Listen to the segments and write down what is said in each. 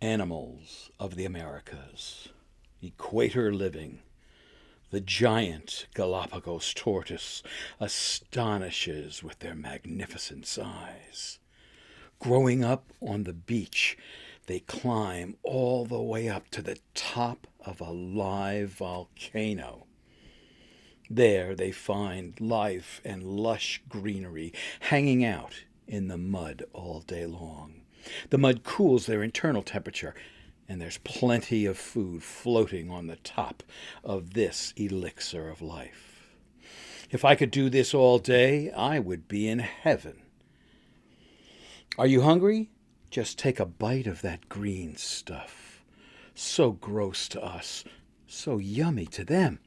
Animals of the Americas. Equator Living. The giant Galapagos tortoise astonishes with their magnificent size. Growing up on the beach, they climb all the way up to the top of a live volcano. There they find life and lush greenery hanging out in the mud all day long. The mud cools their internal temperature, and there's plenty of food floating on the top of this elixir of life. If I could do this all day, I would be in heaven. Are you hungry? Just take a bite of that green stuff. So gross to us, so yummy to them.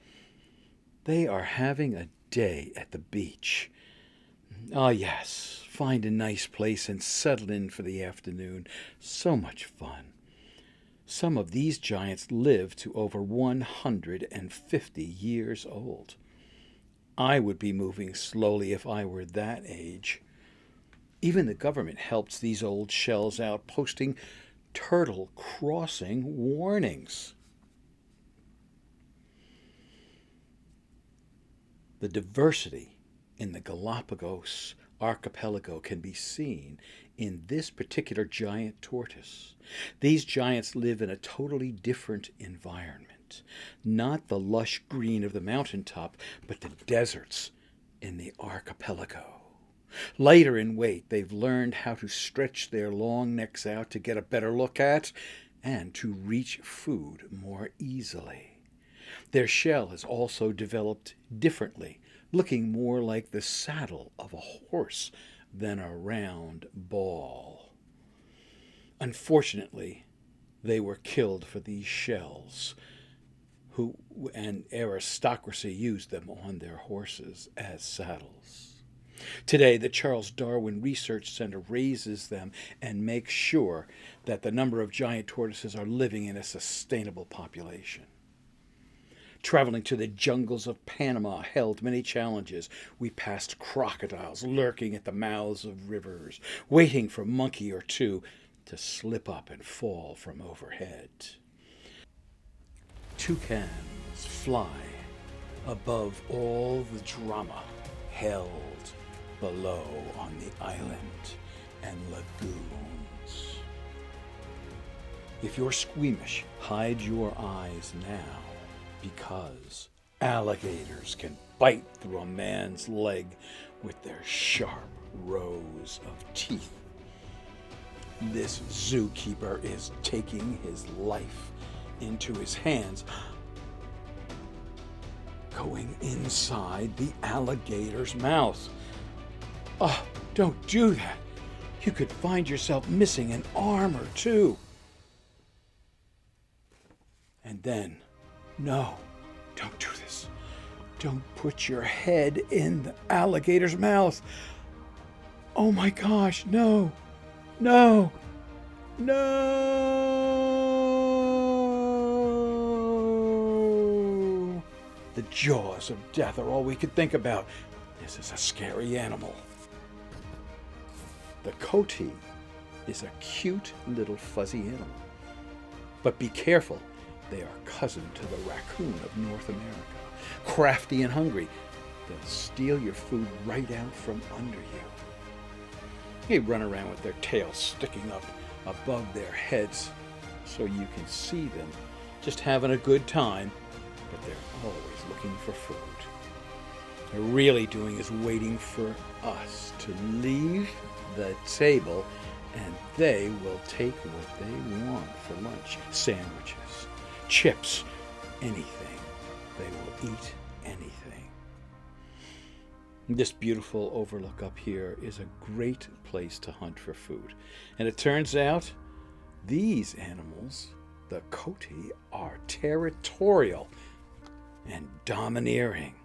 They are having a day at the beach. Ah, yes, find a nice place and settle in for the afternoon. So much fun. Some of these giants live to over 150 years old. I would be moving slowly if I were that age. Even the government helps these old shells out, posting turtle crossing warnings. The diversity in the Galapagos archipelago can be seen in this particular giant tortoise. These giants live in a totally different environment. Not the lush green of the mountaintop, but the deserts in the archipelago. Lighter in weight, they've learned how to stretch their long necks out to get a better look at and to reach food more easily. Their shell has also developed differently, looking more like the saddle of a horse than a round ball. Unfortunately, they were killed for these shells, and aristocracy used them on their horses as saddles. Today, the Charles Darwin Research Center raises them and makes sure that the number of giant tortoises are living in a sustainable population. Traveling to the jungles of Panama held many challenges. We passed crocodiles lurking at the mouths of rivers, waiting for a monkey or two to slip up and fall from overhead. Toucans fly above all the drama held below on the island and lagoons. If you're squeamish, hide your eyes now, because alligators can bite through a man's leg with their sharp rows of teeth. This zookeeper is taking his life into his hands, going inside the alligator's mouth. Oh, don't do that. You could find yourself missing an arm or two. And then, no, don't do this. Don't put your head in the alligator's mouth. Oh my gosh, no, no, no. The jaws of death are all we could think about. This is a scary animal. The coati is a cute little fuzzy animal. But be careful. They are cousin to the raccoon of North America. Crafty and hungry, they'll steal your food right out from under you. They run around with their tails sticking up above their heads so you can see them just having a good time, but they're always looking for food. They're really doing is waiting for us to leave the table, and they will take what they want for lunch. Sandwiches, chips, anything. They will eat anything. This beautiful overlook up here is a great place to hunt for food. And it turns out these animals, the coati, are territorial and domineering,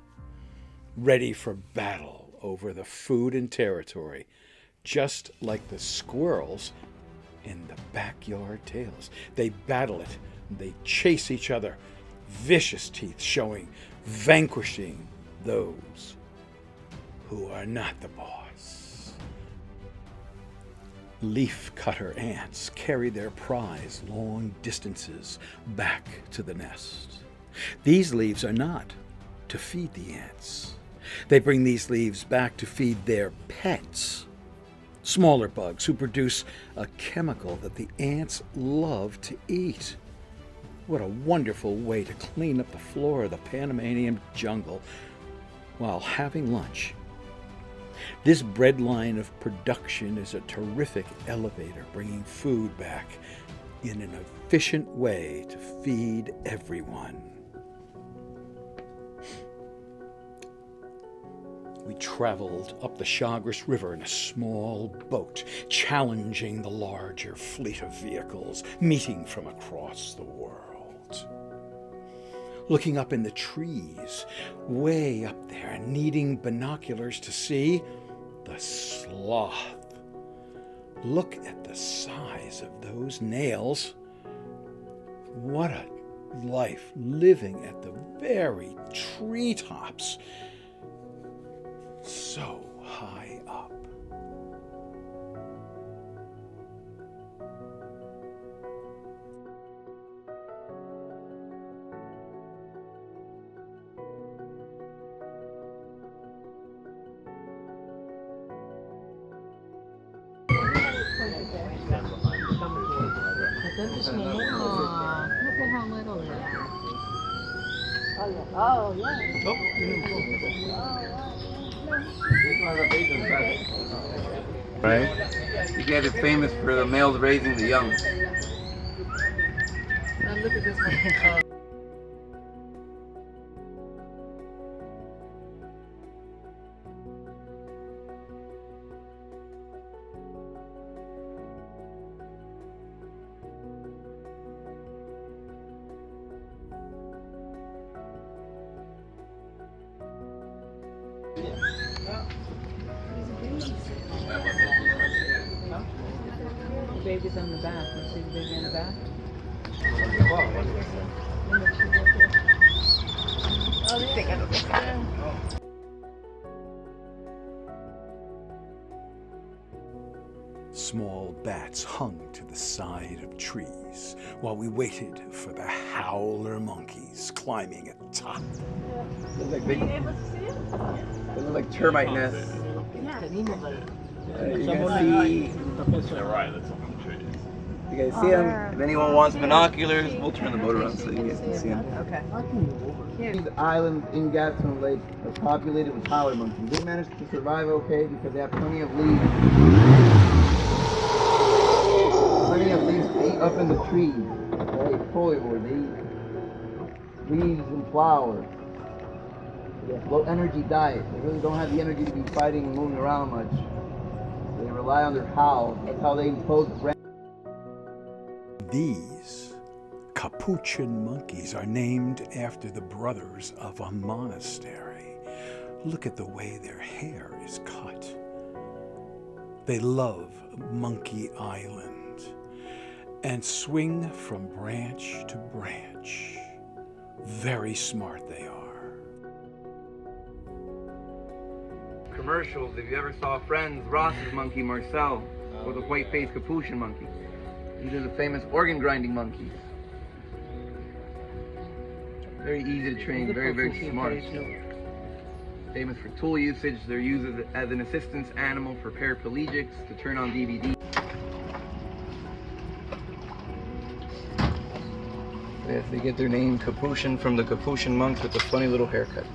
ready for battle over the food and territory, just like the squirrels in the backyard tales. They battle it. They chase each other, vicious teeth showing, vanquishing those who are not the boss. Leaf cutter ants carry their prize long distances back to the nest. These leaves are not to feed the ants. They bring these leaves back to feed their pets, smaller bugs who produce a chemical that the ants love to eat. What a wonderful way to clean up the floor of the Panamanian jungle while having lunch. This bread line of production is a terrific elevator, bringing food back in an efficient way to feed everyone. We traveled up the Chagres River in a small boat, challenging the larger fleet of vehicles meeting from across the world. Looking up in the trees, way up there, and needing binoculars to see the sloth. Look at the size of those nails. What a life living at the very treetops, so high up. Look at how little they are. Oh, yeah. Right? You guys are famous for the males raising the young. Now look at this one. Baby's on the back. You see the baby on the back? Small bats hung to the side of trees while we waited for the howler monkeys climbing at the top. They look like termite nests. You can see. They're right, that's up in the trees. You guys see them? If anyone wants binoculars, we'll turn the boat around so you guys can see them. Okay. These islands in Gadsden Lake are populated with howler monkeys. They manage to survive okay because they have plenty of leaves. Plenty of leaves to eat up in the trees. They eat foliar, they eat leaves and flowers. They have low energy diet. They really don't have the energy to be fighting and moving around much. They rely on their howls. That's how they impose brand. These capuchin monkeys are named after the brothers of a monastery. Look at the way their hair is cut. They love Monkey Island and swing from branch to branch. Very smart they are. Commercials, if you ever saw Friends, Ross's monkey Marcel, or the white-faced capuchin monkey. These are the famous organ grinding monkeys. Very easy to train, very, very smart. Famous for tool usage, they're used as an assistance animal for paraplegics to turn on DVD. Yes, they get their name Capuchin from the Capuchin monks with the funny little haircuts.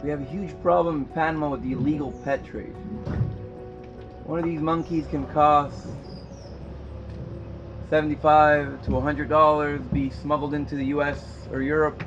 We have a huge problem in Panama with the illegal pet trade. One of these monkeys can cost $75 to $100, be smuggled into the US or Europe